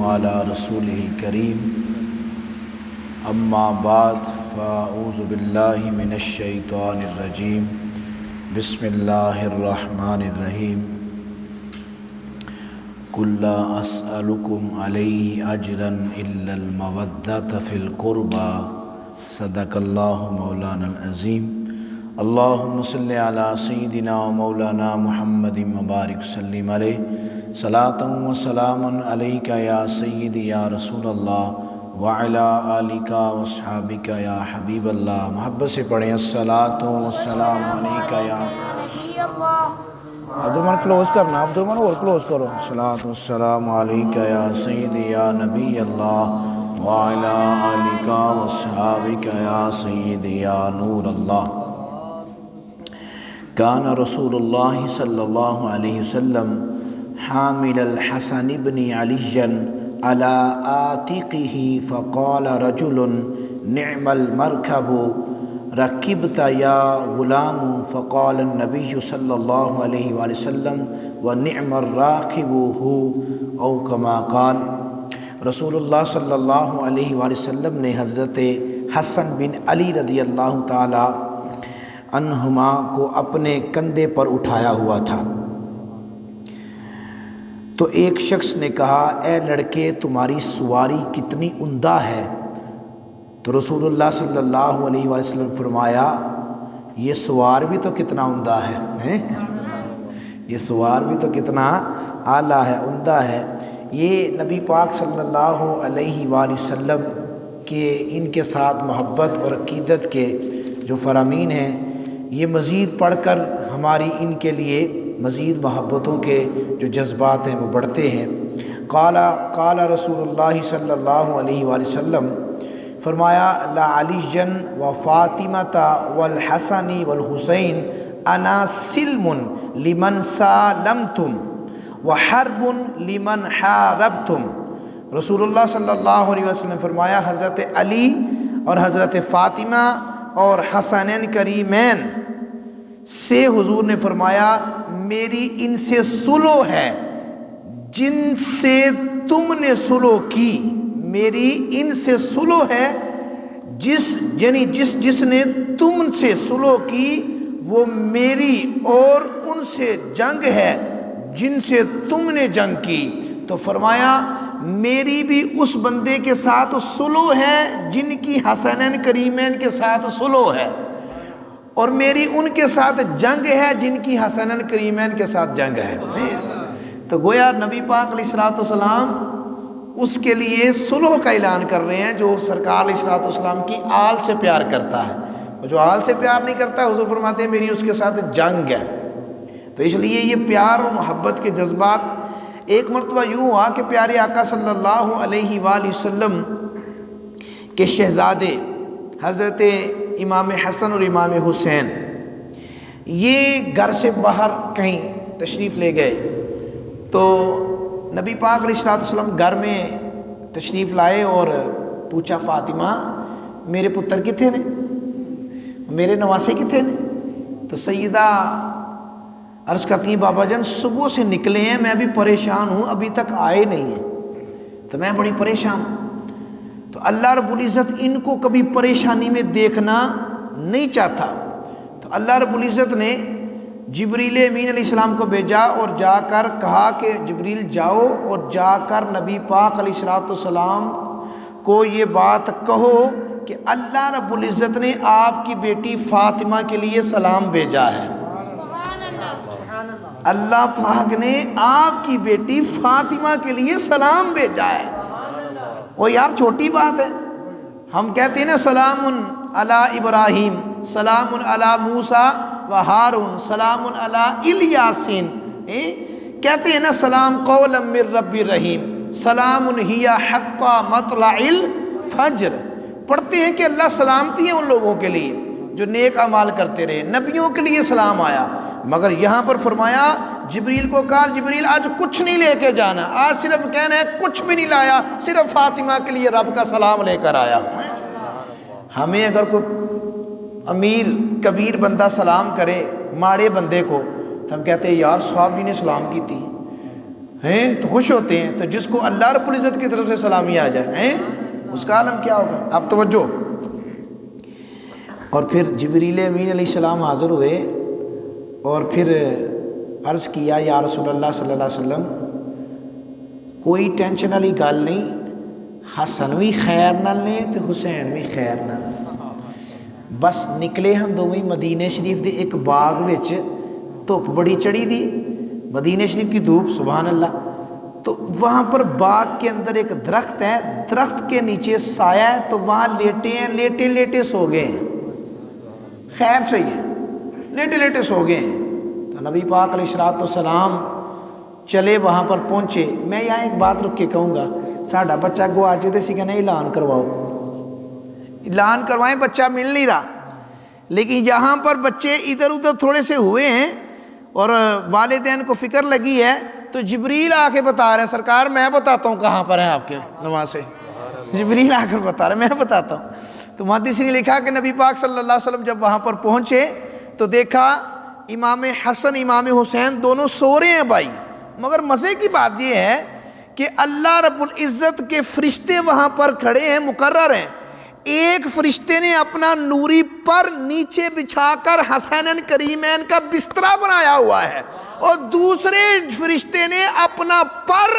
وعلى رسوله الكريم اما بعد فاعوذ باللہ من الشیطان الرجیم بسم اللہ الرحمن الرحیم قل لا اسألكم علیہ اجرا الا المودۃ فی القربى صدق اللہ مولانا العظیم اللہم صلی علی سیدنا و مولانا محمد مبارک وسلم علیہ صلاۃ و سلام علیک یا سیدی یا رسول اللہ وعلی آلک و اصحابک یا حبیب اللہ۔ محبت سے پڑھیں الصلاۃ و سلام علیک یا عبدالرحمن کلوز کرنا، عبدالرحمن اور کلوز کرو۔ الصلاۃ و سلام علیک یا سیدی یا نبی اللہ وعلی آلک و اصحابک یا سیدی یا نور اللہ۔ کان رسول اللہ صلی اللہ علیہ وسلم حامل الحسن بن علی على آتقه فقال رجل نعم المركب ركبت يا غلام فقال النبي صلى الله عليه وسلم ونعم الراكب هو او كما قال۔ رسول اللہ صلی اللہ علیہ وسلم نے حضرت حسن بن علی رضی اللہ تعالی عنہما کو اپنے کندھے پر اٹھایا ہوا تھا، تو ایک شخص نے کہا اے لڑکے تمہاری سواری کتنی عمدہ ہے، تو رسول اللہ صلی اللہ علیہ وسلم فرمایا یہ سوار بھی تو کتنا عمدہ ہے، یہ سوار بھی تو کتنا اعلیٰ ہے، عمدہ ہے۔ یہ نبی پاک صلی اللہ علیہ وسلم کے ان کے ساتھ محبت اور عقیدت کے جو فرامین ہیں، یہ مزید پڑھ کر ہماری ان کے لیے مزید محبتوں کے جو جذبات ہیں وہ بڑھتے ہیں۔ قال رسول اللہ صلی اللہ علیہ وسلم فرمایا لعلی و فاطمۃ والحسن والحسین انا سلم لمن سالمتم وحرب لمن حاربتم۔ رسول اللہ صلی اللہ علیہ وسلم فرمایا حضرت علی اور حضرت فاطمہ اور حسنین کریمین سے حضور نے فرمایا میری ان سے صلح ہے جن سے تم نے صلح کی، میری ان سے صلح ہے جس نے تم سے صلح کی وہ میری، اور ان سے جنگ ہے جن سے تم نے جنگ کی۔ تو فرمایا میری بھی اس بندے کے ساتھ صلح ہے جن کی حسنین کریمین کے ساتھ صلح ہے، اور میری ان کے ساتھ جنگ ہے جن کی حسنین کریمین کے ساتھ جنگ ہے۔ تو گویا نبی پاک علیہ الصلوۃ والسلام اس کے لیے صلح کا اعلان کر رہے ہیں جو سرکار علیہ الصلوۃ والسلام کی آل سے پیار کرتا ہے، اور جو آل سے پیار نہیں کرتا حضور فرماتے ہیں میری اس کے ساتھ جنگ ہے۔ تو اس لیے یہ پیار اور محبت کے جذبات، ایک مرتبہ یوں ہوا کہ پیارے آقا صلی اللہ علیہ وآلہ وسلم کے شہزادے حضرت امام حسن اور امام حسین یہ گھر سے باہر کہیں تشریف لے گئے، تو نبی پاک علیہ الصلوۃ والسلام گھر میں تشریف لائے اور پوچھا فاطمہ میرے پتر کتنے نے، میرے نواسے کتنے نے؟ تو سیدہ عرض کرتی ہیں بابا جان صبح سے نکلے ہیں، میں ابھی پریشان ہوں، ابھی تک آئے نہیں ہیں، تو میں بڑی پریشان ہوں۔ تو اللہ رب العزت ان کو کبھی پریشانی میں دیکھنا نہیں چاہتا، تو اللہ رب العزت نے جبریل امین علیہ السلام کو بھیجا اور جا کر کہا کہ جبریل جاؤ اور جا کر نبی پاک علیہ الصلوۃ والسلام کو یہ بات کہو کہ اللہ رب العزت نے آپ کی بیٹی فاطمہ کے لیے سلام بھیجا ہے۔ اللہ پاک نے آپ کی بیٹی فاطمہ کے لیے سلام بھیجا ہے۔ وہ یار چھوٹی بات ہے، ہم کہتے ہیں نا سلام علی ابراہیم، سلام علی موسیٰ و ہارون، سلام علی الیاسین، کہتے ہیں نا سلام قولا من رب الرحیم، سلام ہی حتی مطلع الفجر، پڑھتے ہیں کہ اللہ سلامتی ہے ان لوگوں کے لیے جو نیک اعمال کرتے رہے، نبیوں کے لیے سلام آیا، مگر یہاں پر فرمایا جبریل کو کہا جبریل آج کچھ نہیں لے کے جانا، آج صرف کہنا ہے کچھ بھی نہیں لایا، صرف فاطمہ کے لیے رب کا سلام لے کر آیا۔ ہمیں اگر کوئی امیر کبیر بندہ سلام کرے ماڑے بندے کو تو ہم کہتے ہیں یار صحابی نے سلام کی تھی، ہیں تو خوش ہوتے ہیں، تو جس کو اللہ رب العزت کی طرف سے سلامی آ جائے ہیں اس کا عالم کیا ہوگا؟ اب توجہ۔ اور پھر جبریل امین علیہ السلام حاضر ہوئے اور پھر عرض کیا یا رسول اللہ صلی اللہ علیہ وسلم کوئی ٹینشن والی گل نہیں، حسن بھی خیر نال نے تو حسین بھی خیر نال، بس نکلے ہم دونوں مدینے شریف دے ایک باغ وچ، دھوپ بڑی چڑھی دی، مدینے شریف کی دھوپ سبحان اللہ، تو وہاں پر باغ کے اندر ایک درخت ہے، درخت کے نیچے سایہ ہے، تو وہاں لیٹے ہیں، لیٹے لیٹے سو گئے ہیں، خیر صحیح ہے، لیٹے لیٹے سو گئے ہیں۔ تو نبی پاک علیہ الصلوۃ والسلام چلے وہاں پر پہنچے۔ میں یہاں ایک بات رک کے کہوں گا، ساڈا بچہ گواچے تو اسی کہنا اعلان کرواؤ، اعلان کروائیں، بچہ مل نہیں رہا، لیکن یہاں پر بچے ادھر ادھر تھوڑے سے ہوئے ہیں اور والدین کو فکر لگی ہے، تو جبریل آ کے بتا رہے ہیں سرکار میں بتاتا ہوں کہاں پر ہیں آپ کے نماز سے، جبریل آ کر بتا رہے ہیں میں بتاتا ہوں۔ تو محدثین نے لکھا کہ نبی پاک صلی اللہ علیہ وسلم جب وہاں پر پہنچے تو دیکھا امام حسن امام حسین دونوں سو رہے ہیں بھائی، مگر مزے کی بات یہ ہے کہ اللہ رب العزت کے فرشتے وہاں پر کھڑے ہیں، مقرر ہیں، ایک فرشتے نے اپنا نوری پر نیچے بچھا کر حسینین کریمین کا بسترا بنایا ہوا ہے، اور دوسرے فرشتے نے اپنا پر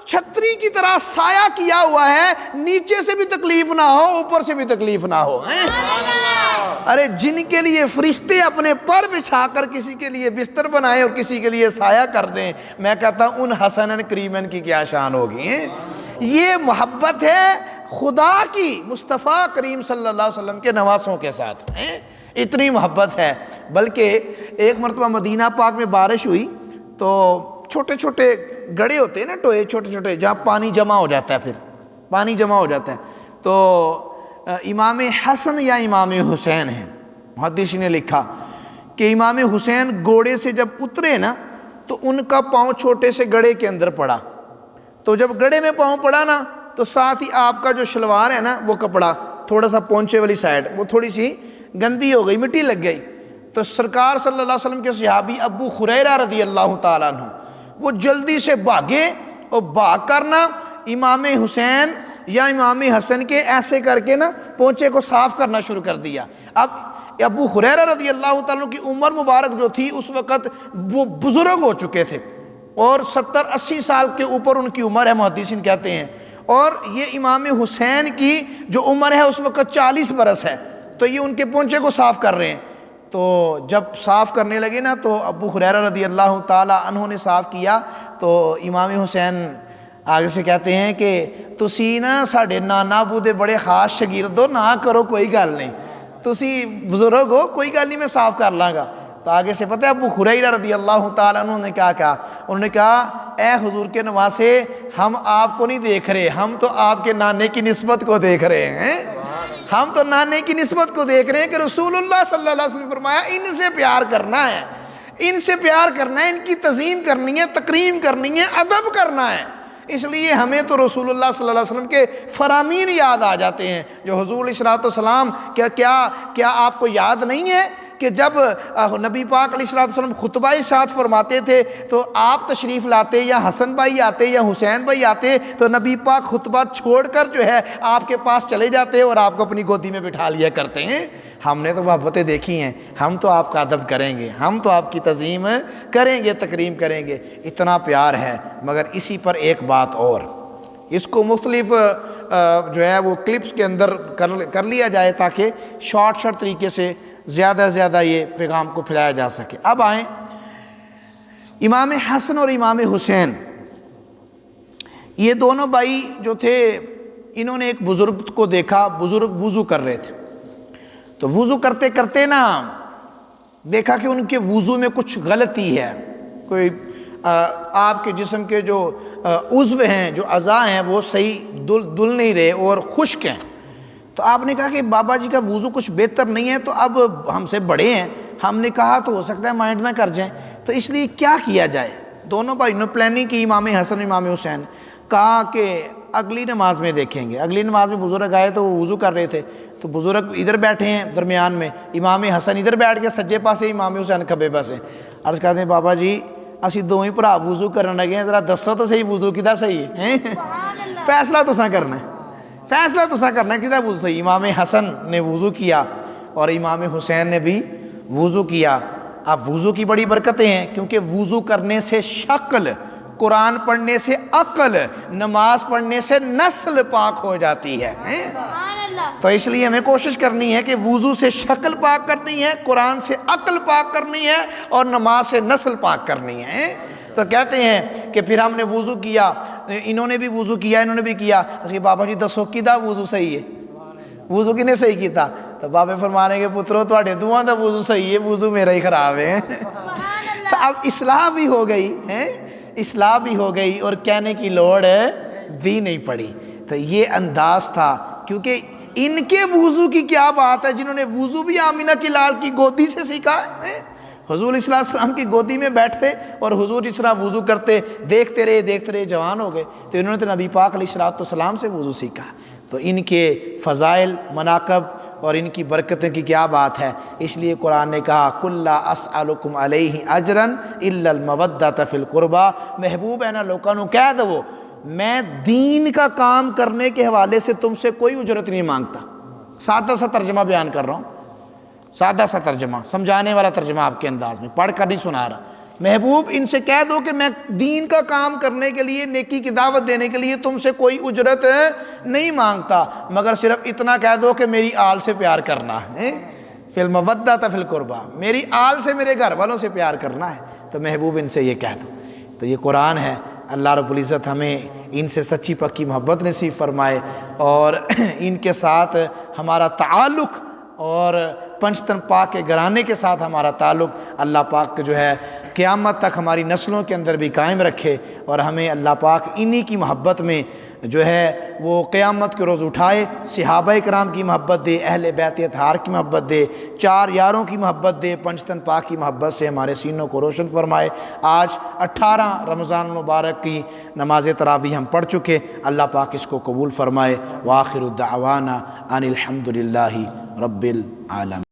چھتری کی طرح سایہ کیا ہوا ہے، نیچے سے بھی تکلیف نہ ہو اوپر سے بھی تکلیف نہ ہو۔ ارے جن کے لیے فرشتے اپنے پر بچھا کر کسی کے لیے بستر بنائے اور کسی کے لیے سایہ کر دیں، میں کہتا ہوں ان حسنین کریمین کی کیا شان ہوگی۔ یہ محبت ہے خدا کی مصطفیٰ کریم صلی اللہ علیہ وسلم کے نواسوں کے ساتھ، اتنی محبت ہے۔ بلکہ ایک مرتبہ مدینہ پاک میں بارش ہوئی تو چھوٹے چھوٹے گڑھے ہوتے ہیں نا، ٹوئے چھوٹے چھوٹے، جہاں پانی جمع ہو جاتا ہے، پھر پانی جمع ہو جاتا ہے، تو امام حسن یا امام حسین ہیں، محدثین نے لکھا کہ امام حسین گھوڑے سے جب اترے نا تو ان کا پاؤں چھوٹے سے گڑھے کے اندر پڑا، تو جب گڑھے میں پاؤں پڑا نا تو ساتھ ہی آپ کا جو شلوار ہے نا وہ کپڑا تھوڑا سا پونچے والی سائڈ وہ تھوڑی سی گندی ہو گئی، مٹی لگ گئی، تو سرکار صلی اللہ علیہ وسلم کے صحابی ابو خریرہ رضی اللہ تعالیٰ عنہ وہ جلدی سے بھاگے اور بھاگ کرنا امام حسین یا امام حسن کے ایسے کر کے نا پونچے کو صاف کرنا شروع کر دیا۔ اب ابو خریرہ رضی اللہ تعالیٰ عنہ کی عمر مبارک جو تھی اس وقت وہ بزرگ ہو چکے تھے، اور 70-80 سال کے اوپر ان کی عمر ہے، محدثین کہتے ہیں، اور یہ امام حسین کی جو عمر ہے اس وقت 40 برس ہے، تو یہ ان کے پونچے کو صاف کر رہے ہیں۔ تو جب صاف کرنے لگے نا تو ابو خریرہ رضی اللہ تعالیٰ عنہ نے صاف کیا، تو امام حسین آگے سے کہتے ہیں کہ تسی نا ساڑھے نانا ابو دے بڑے خاص شاگرد ہو، نہ کرو کوئی گل نہیں، تسی بزرگ ہو، کوئی گل نہیں میں صاف کر لاں گا۔ تو آگے سے پتہ ہے ابو خریرہ رضی اللہ تعالیٰ عنہ نے کیا کہا، انہوں نے کہا اے حضور کے نواسے، ہم آپ کو نہیں دیکھ رہے، ہم تو آپ کے نانے کی نسبت کو دیکھ رہے ہیں، ہم تو نانے کی نسبت کو دیکھ رہے ہیں کہ رسول اللہ صلی اللہ علیہ وسلم نے فرمایا ان سے پیار کرنا ہے، ان سے پیار کرنا ہے، ان کی تعظیم کرنی ہے، تکریم کرنی ہے، ادب کرنا ہے۔ اس لیے ہمیں تو رسول اللہ صلی اللہ علیہ وسلم کے فرامین یاد آ جاتے ہیں، جو حضور علیہ السلام کیا آپ کو یاد نہیں ہے کہ جب نبی پاک علیہ السلام خطبہ ارشاد فرماتے تھے تو آپ تشریف لاتے یا حسن بھائی آتے یا حسین بھائی آتے تو نبی پاک خطبہ چھوڑ کر جو ہے آپ کے پاس چلے جاتے اور آپ کو اپنی گودی میں بٹھا لیا کرتے ہیں۔ ہم نے تو محبتیں دیکھی ہیں، ہم تو آپ کا ادب کریں گے، ہم تو آپ کی تعظیم کریں گے، تکریم کریں گے، اتنا پیار ہے۔ مگر اسی پر ایک بات اور، اس کو مختلف جو ہے وہ کلپس کے اندر کر لیا جائے تاکہ شارٹ طریقے سے زیادہ زیادہ یہ پیغام کو پھیلایا جا سکے۔ اب آئیں امام حسن اور امام حسین، یہ دونوں بھائی جو تھے انہوں نے ایک بزرگ کو دیکھا، بزرگ وضو کر رہے تھے، تو وضو کرتے کرتے نا دیکھا کہ ان کے وضو میں کچھ غلطی ہے، کوئی آپ کے جسم کے جو عضو ہیں، جو اعضاء ہیں وہ صحیح دل نہیں رہے اور خشک ہیں۔ تو آپ نے کہا کہ بابا جی کا وضو کچھ بہتر نہیں ہے، تو اب ہم سے بڑے ہیں، ہم نے کہا تو ہو سکتا ہے مائنڈ نہ کر جائیں، تو اس لیے کیا کیا جائے؟ دونوں بھائی نے پلاننگ کی، امام حسن امام حسین، کہا کہ اگلی نماز میں دیکھیں گے۔ اگلی نماز میں بزرگ آئے تو وہ وضو کر رہے تھے، تو بزرگ ادھر بیٹھے ہیں درمیان میں، امام حسن ادھر بیٹھ کے سجے پاسے، امام حسین کھبے پاسے۔ عرض کرتے ہیں بابا جی اسی دوویں بھرا وضو کرن لگے ہیں، ذرا دسو تو صحیح وضو کدا صحیح ہے؟ فیصلہ تساں کرنا ہے، فیصلہ تساں کرنا ہے کدا وضو صحیح۔ امام حسن نے وضو کیا اور امام حسین نے بھی وضو کیا۔ اب وضو کی بڑی برکتیں ہیں، کیونکہ وضو کرنے سے شکل، قرآن پڑھنے سے عقل، نماز پڑھنے سے نسل پاک ہو جاتی ہے۔ تو اس لیے ہمیں کوشش کرنی ہے کہ وضو سے شکل پاک کرنی ہے، قرآن سے عقل پاک کرنی ہے، اور نماز سے نسل پاک کرنی ہے۔ تو کہتے ہیں کہ پھر ہم نے وضو کیا، انہوں نے بھی وضو کیا، انہوں نے بھی کیا، اس کے بابا جی دسو کدا وضو صحیح ہے؟ وضو کنے صحیح کیتا؟ تو بابے فرمانے کے پترو تواڈے دوواں دا وضو صحیح ہے، وضو میرا ہی خراب ہے۔ تو اب اصلاح بھی ہو گئی ہے، اصلاح بھی ہو گئی، اور کہنے کی لوڑ بھی نہیں پڑی۔ تو یہ انداز تھا، کیونکہ ان کے وضو کی کیا بات ہے، جنہوں نے وضو بھی آمینہ کی لال کی گودی سے سیکھا ہے۔ حضور صلی اللہ علیہ وسلم کی گودی میں بیٹھتے اور حضور اس طرح وضو کرتے، دیکھتے رہے جوان ہو گئے۔ تو انہوں نے تو نبی پاک علیہ السلام سے وضو سیکھا۔ تو ان کے فضائل، مناقب اور ان کی برکتیں کی کیا بات ہے۔ اس لیے قرآن نے کہا قُل لَا أَسْأَلُكُمْ عَلَيْهِ أَجْرًا إِلَّا الْمَوَدَّةَ فِي الْقُرْبَى، محبوب ہے نا لوگوں کو کہہ دو میں دین کا کام کرنے کے حوالے سے تم سے کوئی اجرت نہیں مانگتا۔ سادہ سا ترجمہ بیان کر رہا ہوں، سادہ سا ترجمہ، سمجھانے والا ترجمہ آپ کے انداز میں، پڑھ کر نہیں سنا رہا۔ محبوب ان سے کہہ دو کہ میں دین کا کام کرنے کے لیے، نیکی کی دعوت دینے کے لیے تم سے کوئی اجرت نہیں مانگتا، مگر صرف اتنا کہہ دو کہ میری آل سے پیار کرنا ہے، فی المودۃ فی القربیٰ، میری آل سے، میرے گھر والوں سے پیار کرنا ہے۔ تو محبوب ان سے یہ کہہ دو۔ تو یہ قرآن ہے۔ اللہ رب العزت ہمیں ان سے سچی پکی محبت نصیب فرمائے، اور ان کے ساتھ ہمارا تعلق، اور پنجتن پاک کے گھرانے کے ساتھ ہمارا تعلق اللہ پاک جو ہے قیامت تک ہماری نسلوں کے اندر بھی قائم رکھے، اور ہمیں اللہ پاک انہی کی محبت میں جو ہے وہ قیامت کے روز اٹھائے۔ صحابہ کرام کی محبت دے، اہل بیت اطہار کی محبت دے، چار یاروں کی محبت دے، پنجتن پاک کی محبت سے ہمارے سینوں کو روشن فرمائے۔ آج 18 رمضان مبارک کی نماز تراویح ہم پڑھ چکے، اللہ پاک اس کو قبول فرمائے۔ وآخر دعوانا ان الحمد للہ رب العالمین۔